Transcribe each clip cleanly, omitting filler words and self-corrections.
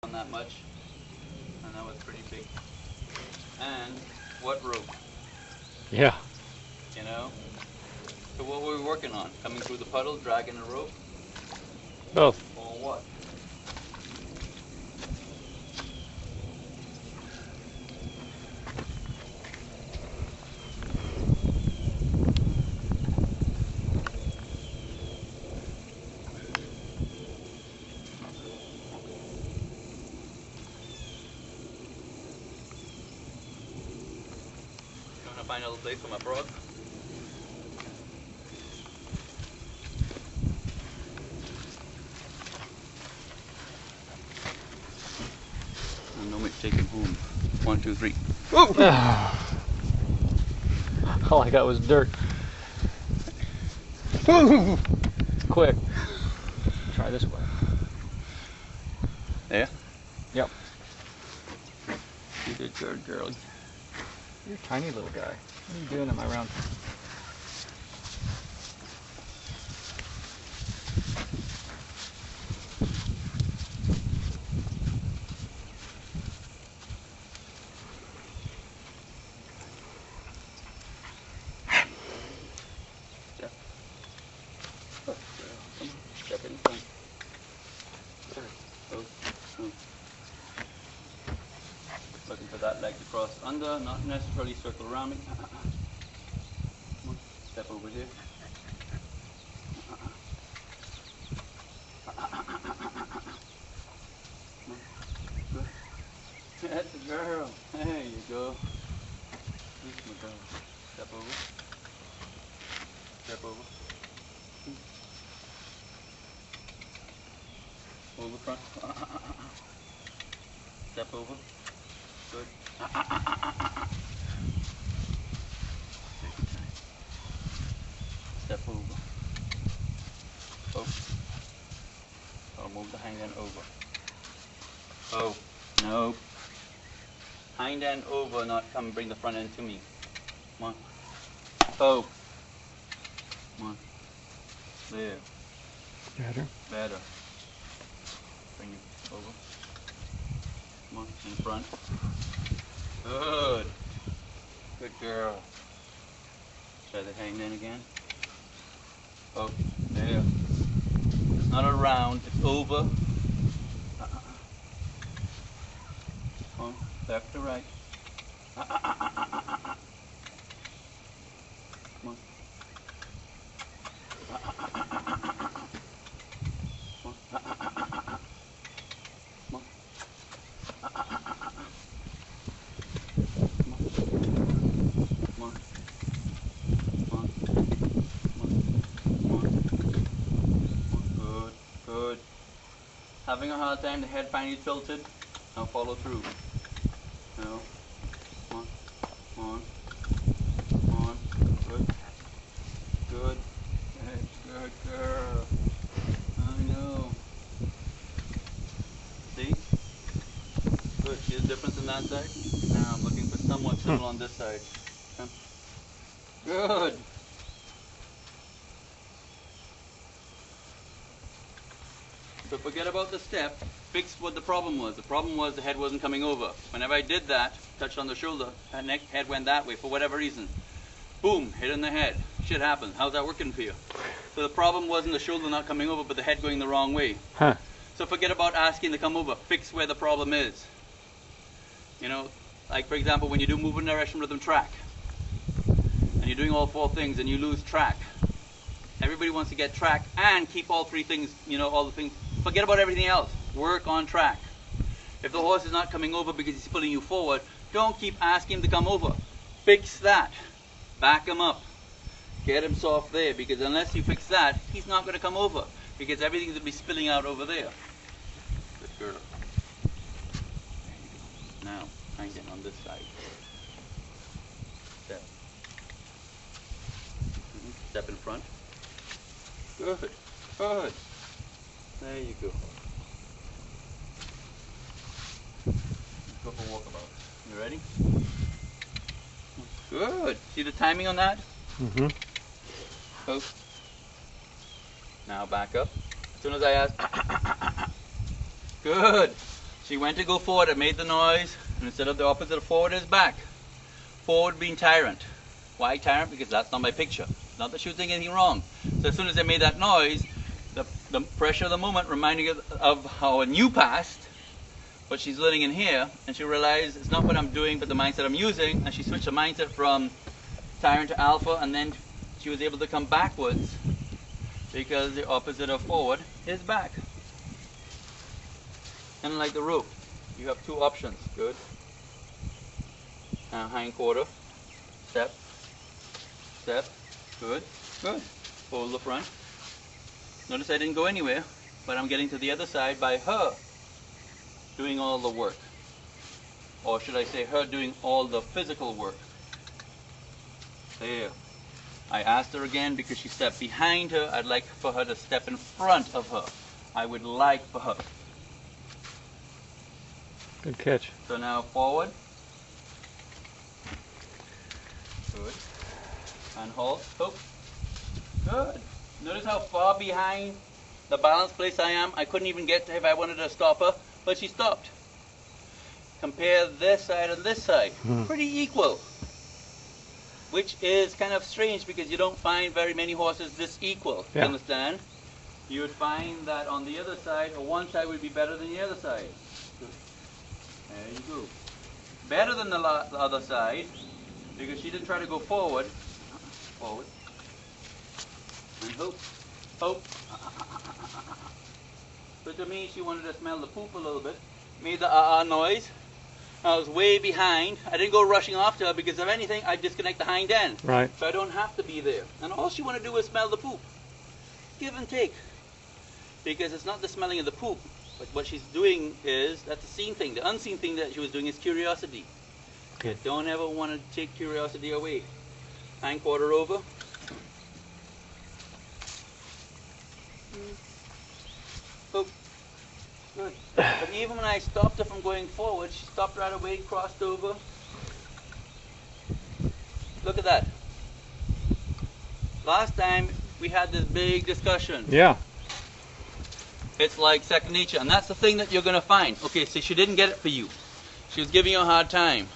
on that much, and that was pretty big. And what rope, Yeah. you know? So what were we working on? Coming through the puddle, dragging the rope, Both. or what? Trying to find a little place for my frog. I know me take him home. 1, 2, 3. All I got was dirt. Quick. Try this way. There? Yep. You good girl. You're a tiny little guy. What are you doing in my round? Step. Oh, girl. Come on. Step in front. Oh. Looking for that leg to cross under, not necessarily circle around me. Come on. Step over here. Good. That's a girl. There you go. That's my girl. Step over. Step over. Over front. Step over. Good. Step over. Oh. I'll move the hind end over. Oh. No. Hind end over, not come bring the front end to me. Come on. Oh. Come on. There. Better. Better. Bring it over. Come on, in front. Good. Good girl. Try the hang in again. Oh, there. It's not around, it's over. Come on, left to right. Come on. Good. Having a hard time, the head finally tilted. Now follow through. No. Come on. Good. Good. Good girl. I know. See? Good. See the difference in that side? Now I'm looking for somewhat similar on this side. Good. So forget about the step, fix what the problem was. The problem was the head wasn't coming over. Whenever I did that, touched on the shoulder, head went that way for whatever reason. Boom, hit in the head. Shit happens. How's that working for you? So the problem wasn't the shoulder not coming over, but the head going the wrong way. Huh. So forget about asking to come over. Fix where the problem is. You know, like for example, when you do movement direction rhythm track, and you're doing all 4 things and you lose track. Everybody wants to get track and keep all 3 things, you know, all the things. Forget about everything else. Work on track. If the horse is not coming over because he's pulling you forward, don't keep asking him to come over. Fix that. Back him up. Get him soft there, because unless you fix that, he's not going to come over, because everything's going to be spilling out over there. Good girl. Now, hind end on this side. Step. Step in front. Good. Good. There you go. Let's go for a walkabout. You ready? Good. See the timing on that? Mm-hmm. Oh. Now back up. As soon as I ask, good. She went to go forward, it made the noise, and instead of the opposite of forward is back. Forward being tyrant. Why tyrant? Because that's not my picture. Not that she was doing anything wrong. So as soon as I made that noise, the pressure of the moment reminding her of how a new past, but she's living in here, and she realized it's not what I'm doing, but the mindset I'm using, and she switched the mindset from tyrant to alpha, and then she was able to come backwards because the opposite of forward is back. And like the rope, you have two options. Good. Now hind quarter, step, step, good, good. Hold the front. Notice I didn't go anywhere, but I'm getting to the other side by her doing all the work. Or should I say her doing all the physical work. There. I asked her again because she stepped behind her. I'd like for her to step in front of her. I would like for her. Good catch. So now forward. Good. And hold. Oh. Good. Notice how far behind the balance place I am. I couldn't even get to if I wanted to stop her, but she stopped. Compare this side and this side. Pretty equal. Which is kind of strange because you don't find very many horses this equal. Yeah. You understand? You would find that on the other side, or one side would be better than the other side. Good. There you go. Better than the other side because she didn't try to go forward. Forward. And hope. Hope. So to me, she wanted to smell the poop a little bit. Made the noise. I was way behind. I didn't go rushing after her because if anything, I'd disconnect the hind end. Right. So I don't have to be there. And all she wanted to do was smell the poop. Give and take. Because it's not the smelling of the poop. But what she's doing is, that's the seen thing. The unseen thing that she was doing is curiosity. Good. You don't ever want to take curiosity away. Hind quarter over. Oh, good. But even when I stopped her from going forward, she stopped right away, crossed over. Look at that. Last time we had this big discussion. Yeah. It's like second nature, and that's the thing that you're going to find. Okay, so she didn't get it for you. She was giving you a hard time.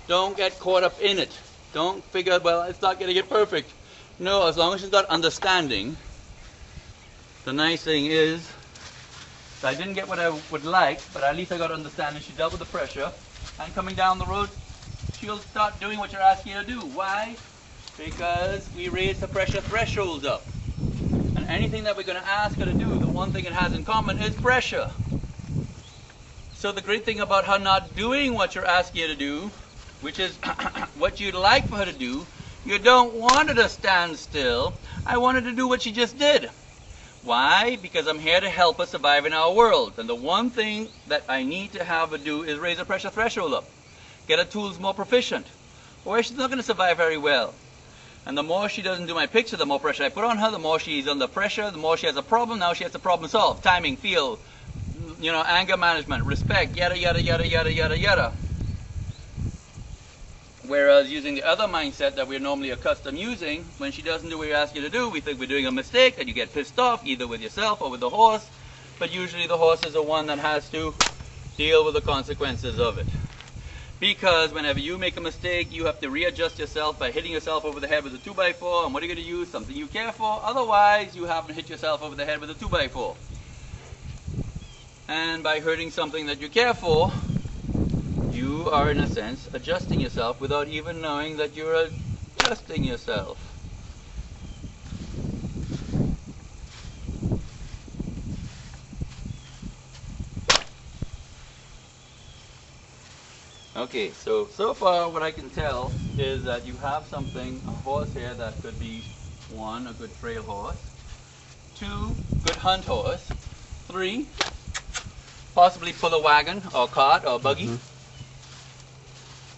Don't get caught up in it. Don't figure, well, it's not going to get perfect. No, as long as she's got understanding. The nice thing is, I didn't get what I would like, but at least I got understanding. She dealt with the pressure, and coming down the road, she'll start doing what you're asking her to do. Why? Because we raised the pressure thresholds up. And anything that we're going to ask her to do, the one thing it has in common is pressure. So the great thing about her not doing what you're asking her to do, which is what you'd like for her to do, you don't want her to stand still. I wanted to do what she just did. Why? Because I'm here to help her survive in our world. And the one thing that I need to have her do is raise her pressure threshold up. Get her tools more proficient. Or she's not going to survive very well. And the more she doesn't do my picture, the more pressure I put on her, the more she's under pressure, the more she has a problem. Now she has to problem solve. Timing, feel, anger management, respect, yada, yada, yada, yada, yada, yada. Whereas using the other mindset that we're normally accustomed using, when she doesn't do what you ask you to do, we think we're doing a mistake and you get pissed off either with yourself or with the horse. But usually the horse is the one that has to deal with the consequences of it. Because whenever you make a mistake, you have to readjust yourself by hitting yourself over the head with a 2x4. And what are you going to use? Something you care for. Otherwise, you happen to hit yourself over the head with a 2x4. And by hurting something that you care for, you are, in a sense, adjusting yourself without even knowing that you're adjusting yourself. Okay, so far what I can tell is that you have something, a horse here that could be 1, a good trail horse, 2, good hunt horse, 3, possibly pull a wagon or cart or buggy.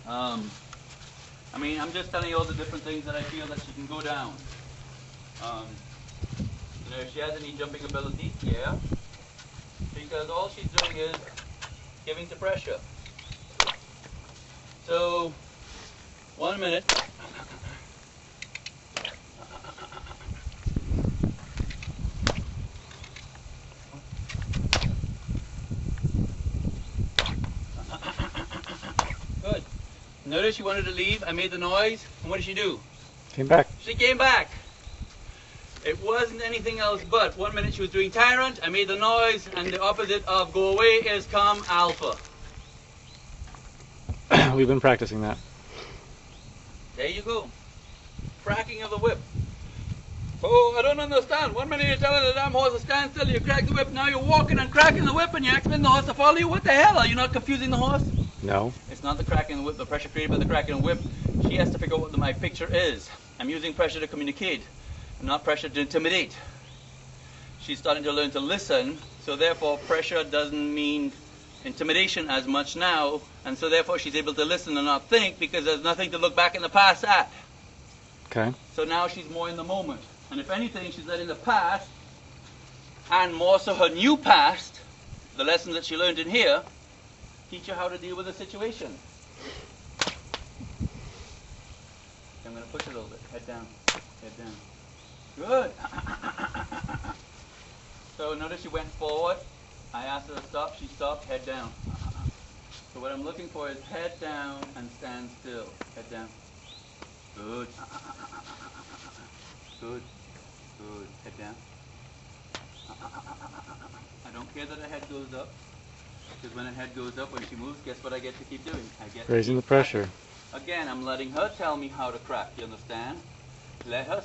I mean, I'm just telling you all the different things that I feel that she can go down. If she has any jumping ability, yeah, because all she's doing is giving to pressure. So, 1 minute. Notice she wanted to leave. I made the noise. And what did she do? Came back. She came back. It wasn't anything else but 1 minute she was doing tyrant. I made the noise, and the opposite of go away is come alpha. We've been practicing that. There you go. Cracking of the whip. Oh, I don't understand. 1 minute you're telling the damn horse to stand still, you crack the whip. Now you're walking and cracking the whip and you're expecting the horse to follow you. What the hell? Are you not confusing the horse? No. It's not the cracking of the whip, the pressure created by the cracking of the whip. She has to figure out what my picture is. I'm using pressure to communicate, not pressure to intimidate. She's starting to learn to listen, so therefore pressure doesn't mean intimidation as much now, and so therefore she's able to listen and not think because there's nothing to look back in the past at. Okay. So now she's more in the moment. And if anything, she's letting the past, and more so her new past, the lessons that she learned in here, teach her how to deal with the situation. I'm going to push it a little bit. Head down. Head down. Good. So notice she went forward. I asked her to stop. She stopped. Head down. So what I'm looking for is head down and stand still. Head down. Good. Good. Good. Head down. I don't care that her head goes up. Because when her head goes up, when she moves, guess what I get to keep doing? I get Raising the pressure. Again, I'm letting her tell me how to crack. You understand? Let her.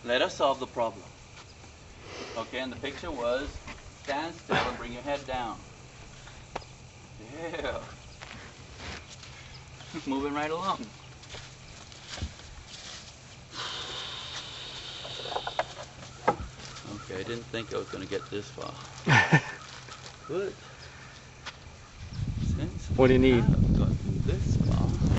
Let her solve the problem. Okay, and the picture was stand still and bring your head down. Yeah. Moving right along. Okay, I didn't think I was going to get this far. Good. Since What do you need? I've got this